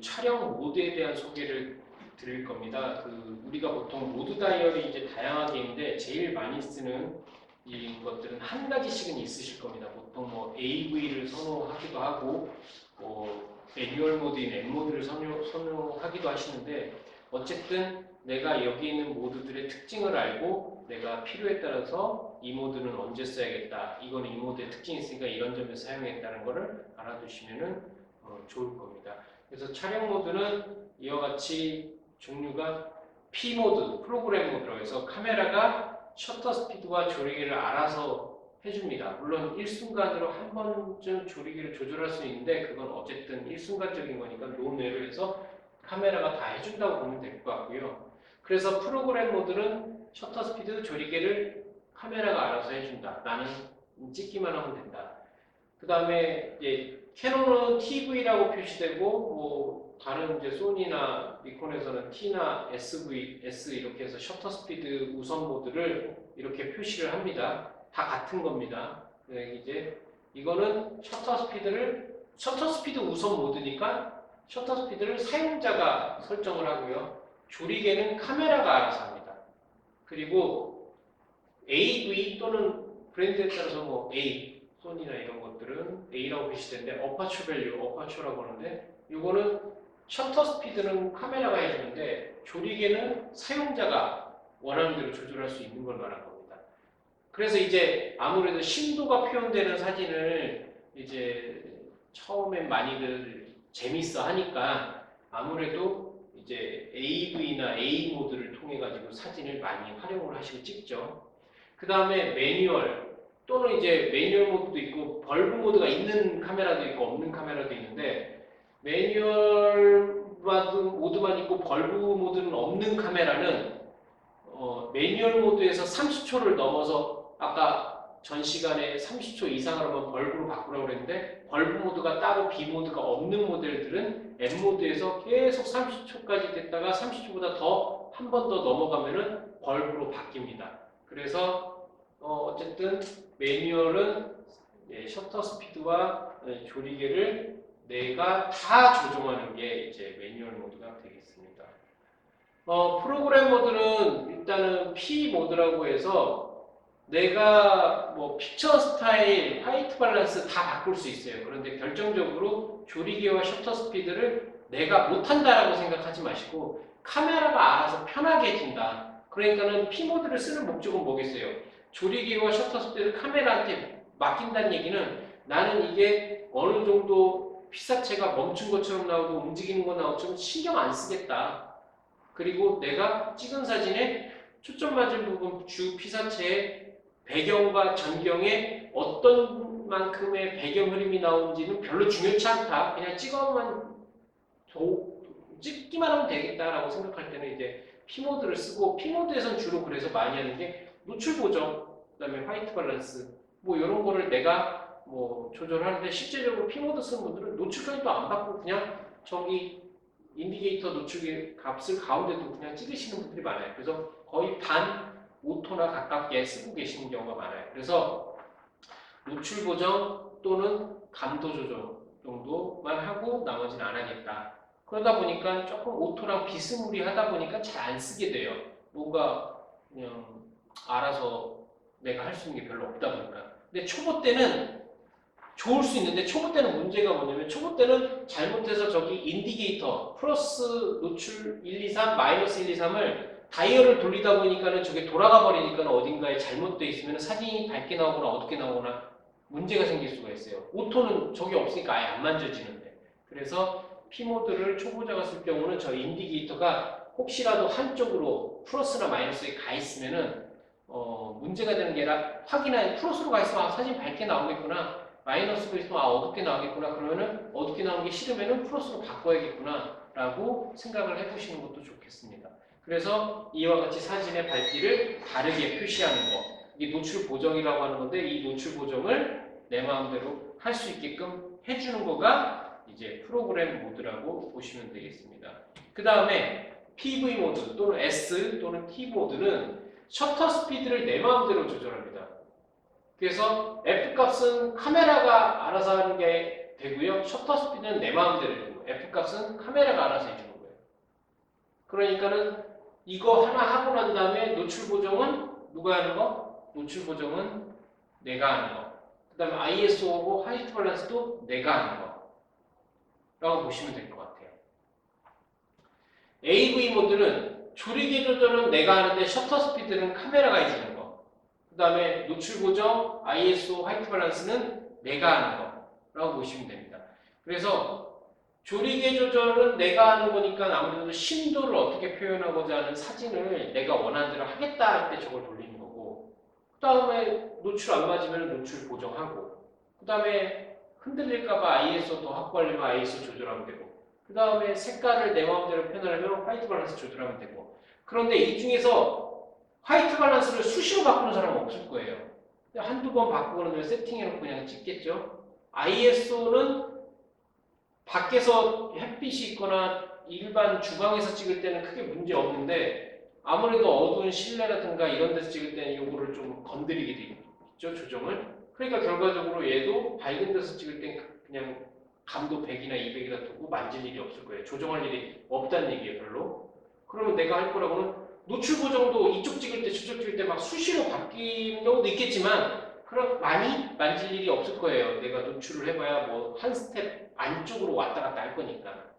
촬영 모드에 대한 소개를 드릴 겁니다. 우리가 보통 모드 다이얼이 이제 다양하게 있는데 제일 많이 쓰는 이 것들은 한 가지씩은 있으실 겁니다. 보통 뭐 AV를 선호하기도 하고 매뉴얼 모드인 M 모드를 선호하기도 하시는데 어쨌든 내가 여기 있는 모드들의 특징을 알고 내가 필요에 따라서 이 모드는 언제 써야겠다. 이거는 이 모드의 특징이 있으니까 이런 점에서 사용했다는 것을 알아두시면 좋을 겁니다. 그래서 촬영 모드는 이와 같이 종류가 P 모드, 프로그램 모드라고 해서 카메라가 셔터 스피드와 조리개를 알아서 해줍니다. 물론 일순간으로 한 번쯤 조리개를 조절할 수 있는데 그건 어쨌든 일순간적인 거니까 논외로 해서 카메라가 다 해준다고 보면 될 것 같고요. 그래서 프로그램 모드는 셔터 스피드, 조리개를 카메라가 알아서 해준다. 나는 찍기만 하면 된다. 그 다음에 캐논은 TV라고 표시되고 뭐 다른 이제 소니나 니콘에서는 T나 SV, S 이렇게 해서 셔터 스피드 우선 모드를 이렇게 표시를 합니다. 다 같은 겁니다. 이제 이거는 셔터 스피드 우선 모드니까 셔터 스피드를 사용자가 설정을 하고요. 조리개는 카메라가 알아서 합니다. 그리고 AV 또는 브랜드에 따라서 뭐 A, 소니나 이런 것들은 A라고 표시되는데 어파추 밸류, 어파추라고 하는데 이거는 셔터 스피드는 카메라가 해주는데 조리개는 사용자가 원하는 대로 조절할 수 있는 걸 말한 겁니다. 그래서 이제 아무래도 심도가 표현되는 사진을 이제 처음엔 많이들 재밌어 하니까 아무래도 이제 AV나 A 모드를 통해 가지고 사진을 많이 활용을 하시고 찍죠. 그 다음에 매뉴얼 또는 이제 매뉴얼 모드도 있고 벌브 모드가 있는 카메라도 있고 없는 카메라도 있는데 매뉴얼 모드만 있고 벌브 모드는 없는 카메라는 매뉴얼 모드에서 30초를 넘어서 아까 전 시간에 30초 이상을 하면 벌브로 바꾸라고 그랬는데 벌브 모드가 따로 B 모드가 없는 모델들은 M 모드에서 계속 30초까지 됐다가 30초보다 더 한 번 더 넘어가면은 벌브로 바뀝니다. 그래서 어쨌든 매뉴얼은 셔터 스피드와 조리개를 내가 다 조정하는 게 이제 매뉴얼 모드가 되겠습니다. 프로그램 모드는 일단은 P 모드라고 해서 내가 뭐 픽처 스타일, 화이트 밸런스 다 바꿀 수 있어요. 그런데 결정적으로 조리개와 셔터 스피드를 내가 못한다라고 생각하지 마시고 카메라가 알아서 편하게 해준다. 그러니까는 P 모드를 쓰는 목적은 뭐겠어요? 조리개와 셔터 스피드를 카메라한테 맡긴다는 얘기는 나는 이게 어느 정도 피사체가 멈춘 것처럼 나오고 움직이는 거 나오면 신경 안 쓰겠다. 그리고 내가 찍은 사진에 초점 맞은 부분 주 피사체의 배경과 전경에 어떤 만큼의 배경 흐름이 나오는지는 별로 중요치 않다. 그냥 찍기만 하면 되겠다라고 생각할 때는 이제 P모드를 쓰고 P모드에서는 주로 그래서 많이 하는 게 노출 보정, 그 다음에 화이트 밸런스 뭐 이런 거를 내가 뭐 조절하는데 실제적으로 P모드 쓰는 분들은 노출까지도 안 받고 그냥 저기 인디게이터 노출 값을 가운데도 그냥 찍으시는 분들이 많아요. 그래서 거의 반 오토나 가깝게 쓰고 계시는 경우가 많아요. 그래서 노출 보정 또는 감도 조정 정도만 하고 나머지는 안 하겠다. 그러다 보니까 조금 오토랑 비스무리하다 보니까 잘 안 쓰게 돼요. 뭔가 그냥 알아서 내가 할 수 있는 게 별로 없다 보니까. 근데 초보 때는 좋을 수 있는데 초보 때는 문제가 뭐냐면 초보 때는 잘못해서 저기 인디게이터 플러스 노출 1, 2, 3 마이너스 1, 2, 3을 다이얼을 돌리다 보니까는 저게 돌아가 버리니까 어딘가에 잘못되어 있으면 사진이 밝게 나오거나 어둡게 나오거나 문제가 생길 수가 있어요. 오토는 저게 없으니까 아예 안 만져지는데. 그래서 P모드를 초보자가 쓸 경우는 저 인디게이터가 혹시라도 한쪽으로 플러스나 마이너스에 가 있으면은 문제가 되는 게 아니라 확인하여 플러스로 가 있으면 사진 밝게 나오겠구나. 마이너스로 있으면 어둡게 나오겠구나. 그러면은 어둡게 나오는 게 싫으면은 플러스로 바꿔야겠구나 라고 생각을 해보시는 것도 좋겠습니다. 그래서 이와 같이 사진의 밝기를 다르게 표시하는 거, 이게 노출 보정이라고 하는 건데 이 노출 보정을 내 마음대로 할 수 있게끔 해주는 거가 이제 프로그램 모드라고 보시면 되겠습니다. 그 다음에 PV 모드 또는 S 또는 T 모드는 셔터 스피드를 내 마음대로 조절합니다. 그래서 F 값은 카메라가 알아서 하는 게 되고요. 셔터 스피드는 내 마음대로 되는 거예요. F값은 카메라가 알아서 해주는 거예요. 그러니까는 이거 하나 하고 난 다음에 노출 보정은 누가 하는 거? 노출 보정은 내가 하는 거. 그 다음에 ISO하고 화이트 밸런스도 내가 하는 거 라고 보시면 될 것 같아요. AV 모드는 조리개 조절은 내가 하는데 셔터 스피드는 카메라가 해주는 거. 그 다음에 노출 보정, ISO, 화이트 밸런스는 내가 하는 거라고 보시면 됩니다. 그래서 조리개 조절은 내가 하는 거니까 아무래도 심도를 어떻게 표현하고자 하는 사진을 내가 원하는 대로 하겠다 할 때 저걸 돌리는 거고, 그 다음에 노출 안 맞으면 노출 보정하고, 그 다음에 흔들릴까봐 ISO 더 확보하려면 ISO 조절하면 되고, 그 다음에 색깔을 내 마음대로 표현하려면 화이트 밸런스 조절하면 되고. 그런데 이 중에서 화이트 밸런스를 수시로 바꾸는 사람은 없을 거예요. 한두 번 바꾸고는 세팅해놓고 그냥 찍겠죠. ISO는 밖에서 햇빛이 있거나 일반 주방에서 찍을 때는 크게 문제 없는데, 아무래도 어두운 실내라든가 이런 데서 찍을 때는 이거를 좀 건드리게 되죠, 조정을. 그러니까 결과적으로 얘도 밝은 데서 찍을 땐 그냥 감도 100이나 200이나 두고 만질 일이 없을 거예요. 조정할 일이 없다는 얘기예요, 별로. 그러면 내가 할 거라고는 노출 보정도 이쪽 찍을 때 저쪽 찍을 때 막 수시로 바뀌는 경우도 있겠지만, 그럼 많이 만질 일이 없을 거예요. 내가 노출을 해봐야 뭐 한 스텝 안쪽으로 왔다 갔다 할 거니까.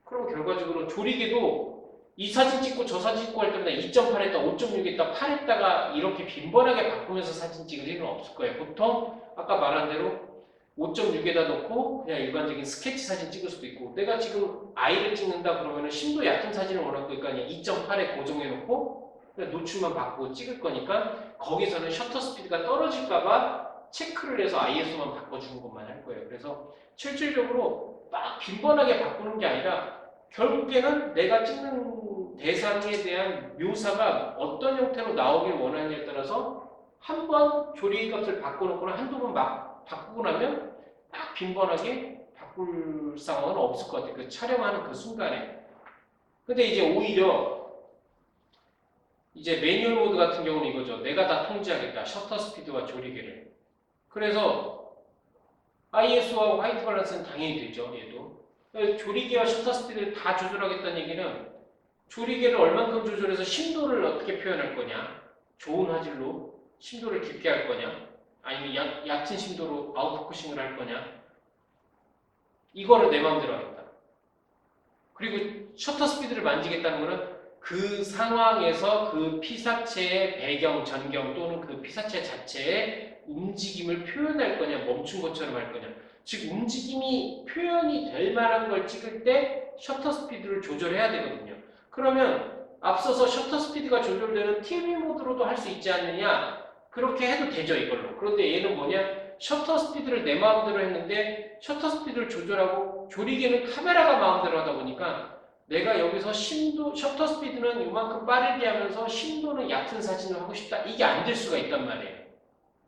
그럼 결과적으로 조리개도 이 사진 찍고 저 사진 찍고 할 때마다 2.8 했다, 5.6 했다, 8 했다가 이렇게 빈번하게 바꾸면서 사진 찍을 일은 없을 거예요. 보통 아까 말한 대로 5.6에다 놓고 그냥 일반적인 스케치 사진 찍을 수도 있고, 내가 지금 아이를 찍는다 그러면은 심도 얕은 사진을 원할 거니까 그냥 2.8에 고정해 놓고 그냥 노출만 바꾸고 찍을 거니까 거기서는 셔터 스피드가 떨어질까봐 체크를 해서 ISO만 바꿔주는 것만 할 거예요. 그래서 실질적으로 막 빈번하게 바꾸는 게 아니라 결국에는 내가 찍는 대상에 대한 묘사가 어떤 형태로 나오길 원하느냐에 따라서 한 번 조리 값을 바꿔놓거나 한두 번 막 바꾸고 나면 딱 빈번하게 바꿀 상황은 없을 것 같아요. 그 촬영하는 그 순간에. 근데 이제 오히려 이제 매뉴얼 모드 같은 경우는 이거죠. 내가 다 통제하겠다. 셔터 스피드와 조리개를. 그래서 ISO하고 화이트 밸런스는 당연히 되죠. 얘도. 조리개와 셔터 스피드를 다 조절하겠다는 얘기는 조리개를 얼만큼 조절해서 심도를 어떻게 표현할 거냐. 좋은 화질로 심도를 깊게 할 거냐. 아니면 얕은 심도로 아웃포커싱을 할 거냐. 이거를 내 마음대로 하겠다. 그리고 셔터 스피드를 만지겠다는 거는 그 상황에서 그 피사체의 배경, 전경 또는 그 피사체 자체의 움직임을 표현할 거냐, 멈춘 것처럼 할 거냐. 즉 움직임이 표현이 될 만한 걸 찍을 때 셔터 스피드를 조절해야 되거든요. 그러면 앞서서 셔터 스피드가 조절되는 TV 모드로도 할 수 있지 않느냐? 그렇게 해도 되죠, 이걸로. 그런데 얘는 뭐냐? 셔터 스피드를 내 마음대로 했는데 셔터 스피드를 조절하고 조리개는 카메라가 마음대로 하다 보니까 내가 여기서 심도, 셔터 스피드는 이만큼 빠르게 하면서 심도는 얕은 사진을 하고 싶다. 이게 안 될 수가 있단 말이에요.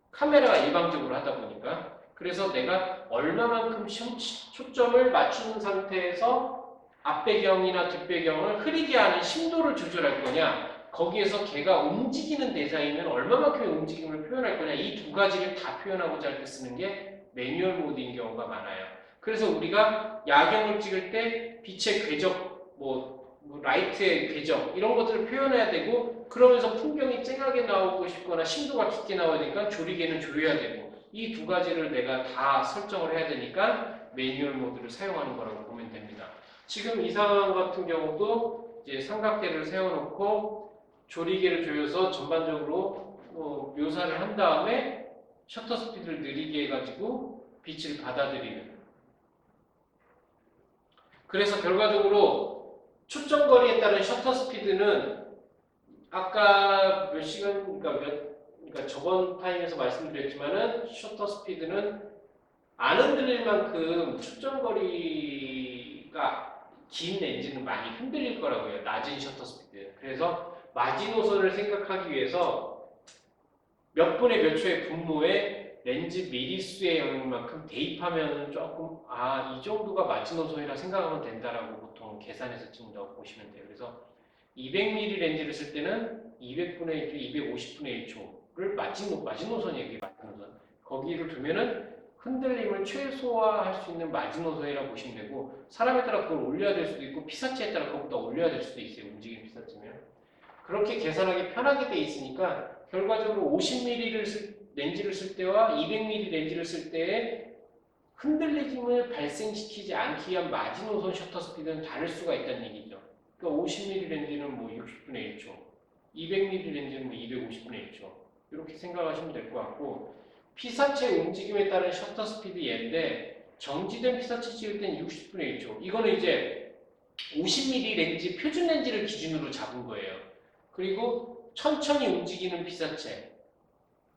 카메라가 일방적으로 하다 보니까. 그래서 내가 얼마만큼 초점을 맞추는 상태에서 앞배경이나 뒷배경을 흐리게 하는 심도를 조절할 거냐, 거기에서 걔가 움직이는 대상이면 얼마만큼의 움직임을 표현할 거냐, 이 두 가지를 다 표현하고자 할 때 쓰는 게 매뉴얼 모드인 경우가 많아요. 그래서 우리가 야경을 찍을 때 빛의 궤적, 뭐 라이트의 궤적 이런 것들을 표현해야 되고, 그러면서 풍경이 쨍하게 나오고 싶거나 심도가 깊게 나와야 되니까 조리개는 조여야 되고, 이 두 가지를 내가 다 설정을 해야 되니까 매뉴얼 모드를 사용하는 거라고 보면 됩니다. 지금 이 상황 같은 경우도 이제 삼각대를 세워놓고 조리개를 조여서 전반적으로 묘사를 한 다음에 셔터 스피드를 느리게 해가지고 빛을 받아들이는. 그래서 결과적으로 초점거리에 따른 셔터 스피드는 아까 몇 시간, 그러니까 저번 타임에서 말씀드렸지만은 셔터 스피드는 안 흔들릴 만큼 초점거리가 긴 렌즈는 많이 흔들릴 거라고요. 낮은 셔터 스피드. 그래서 마지노선을 생각하기 위해서 몇 분의 몇 초의 분모에 렌즈 미리수의 영역만큼 대입하면 조금 이 정도가 마지노선이라 생각하면 된다라고 보통 계산해서 찍는다고 보시면 돼요. 그래서 200mm 렌즈를 쓸 때는 200분의 1초, 250분의 1초를 마지노선이에요. 마지노선. 거기를 두면은 흔들림을 최소화할 수 있는 마지노선이라고 보시면 되고 되고 따라 그걸 올려야 될 수도 있고 피사체에 따라 그것보다 올려야 될 수도 있어요. 움직이는 피사체면. 그렇게 계산하기 편하게 돼 있으니까 결과적으로 50mm를 렌즈를 쓸 때와 200mm 렌즈를 쓸 때에 흔들림을 발생시키지 않기 위한 마지노선 셔터 스피드는 다를 수가 있다는 얘기죠. 그러니까 50mm 렌즈는 뭐 60분의 1초, 200mm 렌즈는 뭐 250분의 1초 이렇게 생각하시면 될 것 같고 피사체 움직임에 따른 셔터 스피드 얘인데 정지된 피사체 찍을 땐 60분의 1초 이거는 이제 50mm 렌즈 표준 렌즈를 기준으로 잡은 거예요. 그리고 천천히 움직이는 피사체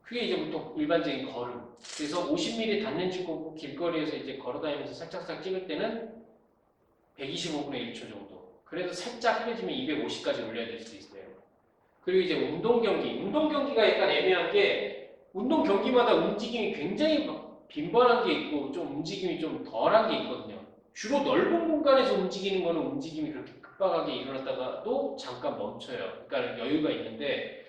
그게 이제 보통 일반적인 걸음. 그래서 50mm 단렌즈 꽂고 길거리에서 이제 걸어다니면서 살짝살 찍을 때는 125분의 1초 정도. 그래도 살짝 흐려지면 250까지 올려야 될 수도 있어요. 그리고 이제 운동 경기가 약간 애매한 게 운동 경기마다 움직임이 굉장히 빈번한 게 있고 좀 움직임이 좀 덜한 게 있거든요. 주로 넓은 공간에서 움직이는 거는 움직임이 그렇게 급박하게 일어났다가도 잠깐 멈춰요. 그러니까 여유가 있는데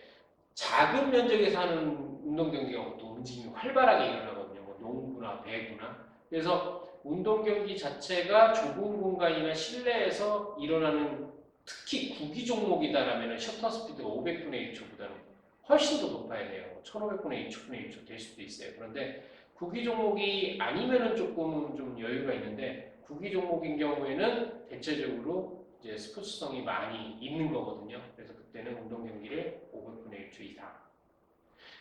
작은 면적에서 하는 운동 경기가 또 움직임이 활발하게 일어나거든요. 뭐 농구나 배구나. 그래서 운동 경기 자체가 좁은 공간이나 실내에서 일어나는 특히 구기 종목이다라면 셔터 스피드가 500분의 1초보다는 훨씬 더 높아야 돼요. 1500분의 1초분의 1초 될 수도 있어요. 그런데 구기 종목이 아니면은 조금은 좀 여유가 있는데 구기 종목인 경우에는 대체적으로 이제 스포츠성이 많이 있는 거거든요. 그래서 그때는 운동 경기를 500분의 1초 이상.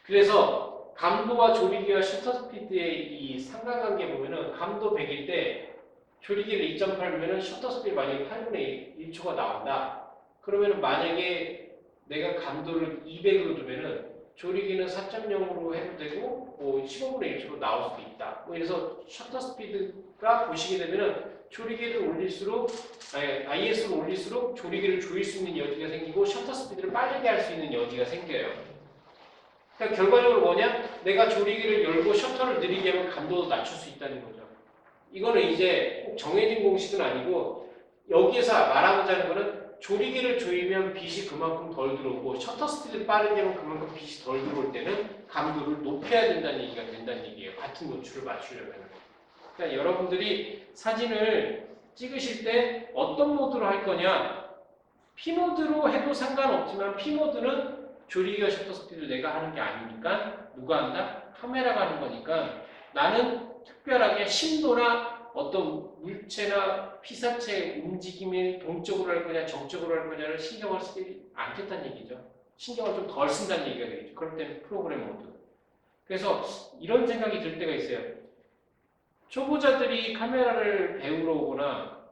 그래서 감도와 조리기와 셔터 스피드의 이 상관관계 보면은 감도 100일 때 조리기를 2.8면은 셔터 스피드 만약에 8분의 1초가 나온다. 그러면은 만약에 내가 감도를 200으로 두면은 조리기는 4.0으로 해도 되고 뭐 15분의 1초로 나올 수도 있다. 뭐 이래서 셔터 스피드가 보시게 되면은 조리기를 올릴수록 IS를 올릴수록 조리기를 조일 수 있는 여지가 생기고 셔터 스피드를 빠르게 할 수 있는 여지가 생겨요. 그러니까 결과적으로 뭐냐? 내가 조리기를 열고 셔터를 느리게 하면 감도도 낮출 수 있다는 거죠. 이거는 이제 꼭 정해진 공식은 아니고 여기에서 말하고자 하는 거는 조리기를 조이면 빛이 그만큼 덜 들어오고 셔터 스피드 빠르게 하면 그만큼 빛이 덜 들어올 때는 감도를 높여야 된다는 얘기가 된다는 얘기예요. 같은 노출을 맞추려면. 그러니까 여러분들이 사진을 찍으실 때 어떤 모드로 할 거냐? P모드로 해도 상관없지만 P모드는 조리기와 셔터 스피드 내가 하는 게 아니니까 누가 한다? 카메라가 하는 거니까 나는 특별하게 심도나 어떤 물체나 피사체의 움직임이 동적으로 할 거냐 정적으로 할 거냐를 신경을 쓰지 않겠다는 얘기죠. 신경을 좀 덜 쓴다는 얘기가 되겠죠. 그럴 때는 프로그램 모드. 그래서 이런 생각이 들 때가 있어요. 초보자들이 카메라를 배우러 오거나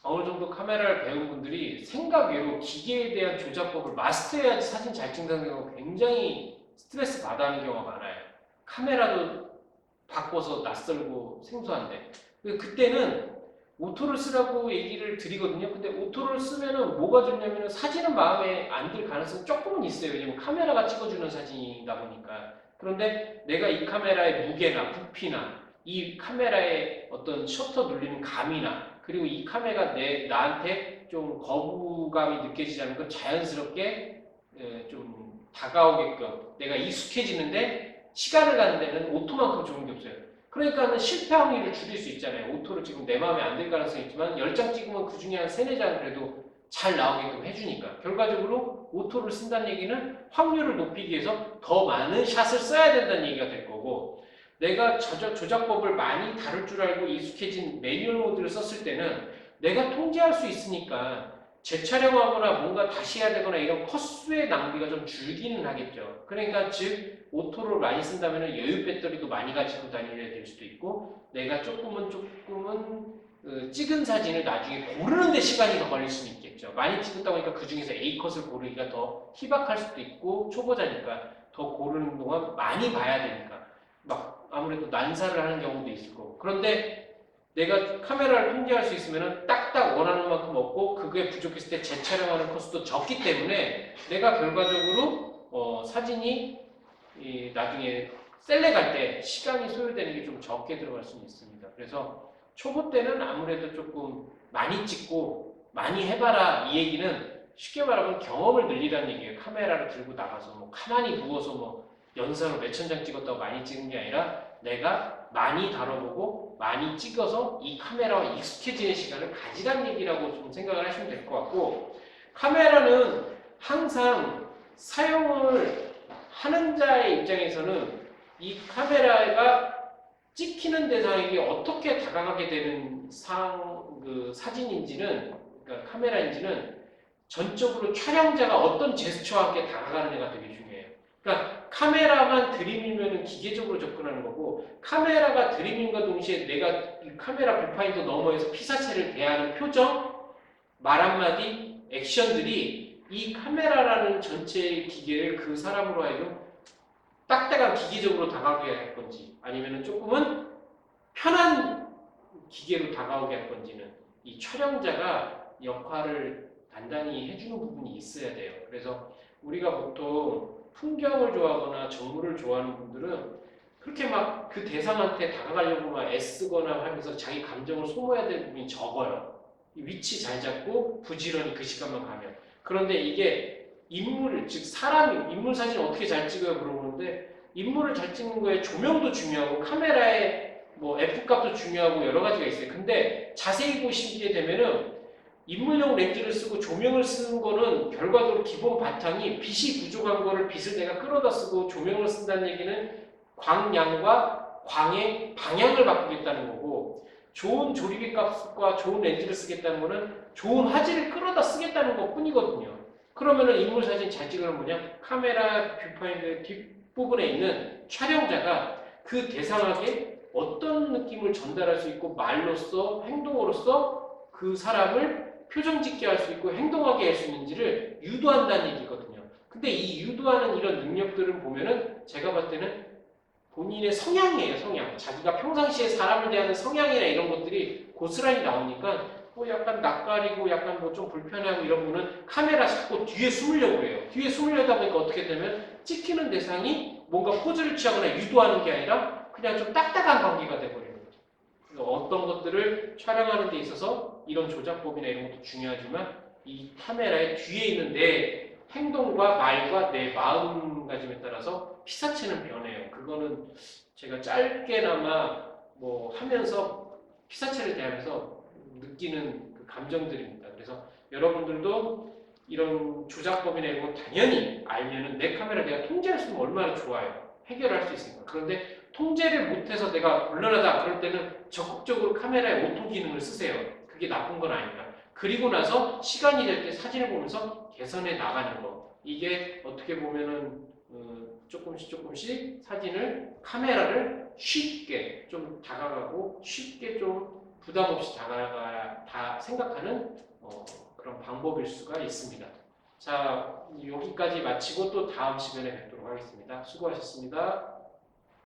어느 정도 카메라를 배운 분들이 생각 외로 기계에 대한 조작법을 마스터해야지 사진 잘 찍는 경우가 굉장히 스트레스 받아 하는 경우가 많아요. 카메라도 바꿔서 낯설고 생소한데 그때는 오토를 쓰라고 얘기를 드리거든요. 근데 오토를 쓰면은 뭐가 좋냐면은 사진은 마음에 안 들 가능성이 조금은 있어요. 왜냐면 카메라가 찍어주는 사진이다 보니까. 그런데 내가 이 카메라의 무게나 부피나 이 카메라의 어떤 셔터 눌리는 감이나 그리고 이 카메라가 나한테 좀 거부감이 느껴지지 않는 건 자연스럽게 좀 다가오게끔 내가 익숙해지는데 시간을 가는 데는 오토만큼 좋은 게 없어요. 그러니까 실패 확률을 줄일 수 있잖아요. 오토를 지금 내 마음에 안 들 가능성이 있지만 10장 찍으면 그 중에 한 3, 4장 그래도 잘 나오게끔 해주니까 결과적으로 오토를 쓴다는 얘기는 확률을 높이기 위해서 더 많은 샷을 써야 된다는 얘기가 될 거고 내가 조작법을 많이 다룰 줄 알고 익숙해진 매뉴얼 모드를 썼을 때는 내가 통제할 수 있으니까 재촬영하거나 뭔가 다시 해야 되거나 이런 컷수의 낭비가 좀 줄기는 하겠죠. 그러니까 즉 오토를 많이 쓴다면 여유 배터리도 많이 가지고 다녀야 될 수도 있고 내가 조금은 찍은 사진을 나중에 고르는 데 시간이 더 걸릴 수는 있겠죠. 많이 찍었다 보니까 그 중에서 A컷을 고르기가 더 희박할 수도 있고 초보자니까 더 고르는 동안 많이 봐야 되니까 막 아무래도 난사를 하는 경우도 있을 거고 그런데 내가 카메라를 통제할 수 있으면 딱딱 원하는 만큼 먹고 그게 부족했을 때 재촬영하는 코스도 적기 때문에 내가 결과적으로 사진이 나중에 셀렉 할 때 시간이 소요되는 게 좀 적게 들어갈 수는 있습니다. 그래서 초보 때는 아무래도 조금 많이 찍고 많이 해봐라 이 얘기는 쉽게 말하면 경험을 늘리라는 얘기예요. 카메라를 들고 나가서 뭐 가만히 누워서 뭐 연사로 몇천 장 찍었다고 많이 찍는 게 아니라 내가 많이 다뤄보고 많이 찍어서 이 카메라와 익숙해지는 시간을 가지란 얘기라고 좀 생각을 하시면 될 것 같고, 카메라는 항상 사용을 하는 자의 입장에서는 이 카메라가 찍히는 대상에게 어떻게 다가가게 되는 사진인지는, 그러니까 카메라인지는 전적으로 촬영자가 어떤 제스처와 함께 다가가느냐가 되게 중요해요. 그러니까 카메라만 들이밀면 기계적으로 접근하는 거고, 카메라가 들이밀과 동시에 내가 이 카메라 뷰파인더 너머에서 피사체를 대하는 표정, 말 한마디, 액션들이 이 카메라라는 전체의 기계를 그 사람으로 하여금 딱딱한 기계적으로 다가오게 할 건지, 아니면 조금은 편한 기계로 다가오게 할 건지는 이 촬영자가 역할을 단단히 해주는 부분이 있어야 돼요. 그래서 우리가 보통 풍경을 좋아하거나 정물을 좋아하는 분들은 그렇게 막 그 대상한테 다가가려고 막 애쓰거나 하면서 자기 감정을 소모해야 될 부분이 적어요. 위치 잘 잡고 부지런히 그 시간만 가면. 그런데 이게 인물, 즉 사람이 인물 사진 어떻게 잘 찍어요 물어보는데, 인물을 잘 찍는 거에 조명도 중요하고 카메라의 뭐 F값도 중요하고 여러 가지가 있어요. 근데 자세히 보시게 되면은 인물용 렌즈를 쓰고 조명을 쓰는 거는 결과적으로 기본 바탕이 빛이 부족한 거를 빛을 내가 끌어다 쓰고 조명을 쓴다는 얘기는 광량과 광의 방향을 바꾸겠다는 거고, 좋은 조리개 값과 좋은 렌즈를 쓰겠다는 거는 좋은 화질을 끌어다 쓰겠다는 것 뿐이거든요. 그러면은 인물 사진 잘 찍으면 뭐냐? 카메라 뷰파인더 뒷부분에 있는 촬영자가 그 대상에게 어떤 느낌을 전달할 수 있고, 말로써 행동으로써 그 사람을 표정 짓게 할 수 있고 행동하게 할 수 있는지를 유도한다는 얘기거든요. 근데 이 유도하는 이런 능력들을 보면은 제가 봤을 때는 본인의 성향이에요. 성향. 자기가 평상시에 사람을 대하는 성향이나 이런 것들이 고스란히 나오니까 뭐 약간 낯가리고 약간 뭐 좀 불편하고 이런 분은 카메라 잡고 뒤에 숨으려고 해요. 뒤에 숨으려다 보니까 어떻게 되면 찍히는 대상이 뭔가 포즈를 취하거나 유도하는 게 아니라 그냥 좀 딱딱한 관계가 돼버리는 거죠. 그래서 어떤 것들을 촬영하는 데 있어서 이런 조작법이나 이런 것도 중요하지만 이 카메라의 뒤에 있는 내 행동과 말과 내 마음가짐에 따라서 피사체는 변해요. 그거는 제가 짧게나마 뭐 하면서 피사체를 대하면서 느끼는 그 감정들입니다. 그래서 여러분들도 이런 조작법이나 이런 거 당연히 알면은 내 카메라 내가 통제할 수 있으면 얼마나 좋아요. 해결할 수 있으니까. 그런데 통제를 못해서 내가 곤란하다 그럴 때는 적극적으로 카메라의 오토 기능을 쓰세요. 그게 나쁜 건 아니라. 그리고 나서 시간이 될 때 사진을 보면서 개선해 나가는 거. 이게 어떻게 보면은 조금씩 사진을, 카메라를 쉽게 좀 다가가고 쉽게 좀 부담 없이 다 생각하는 그런 방법일 수가 있습니다. 자, 여기까지 마치고 또 다음 시간에 뵙도록 하겠습니다. 수고하셨습니다.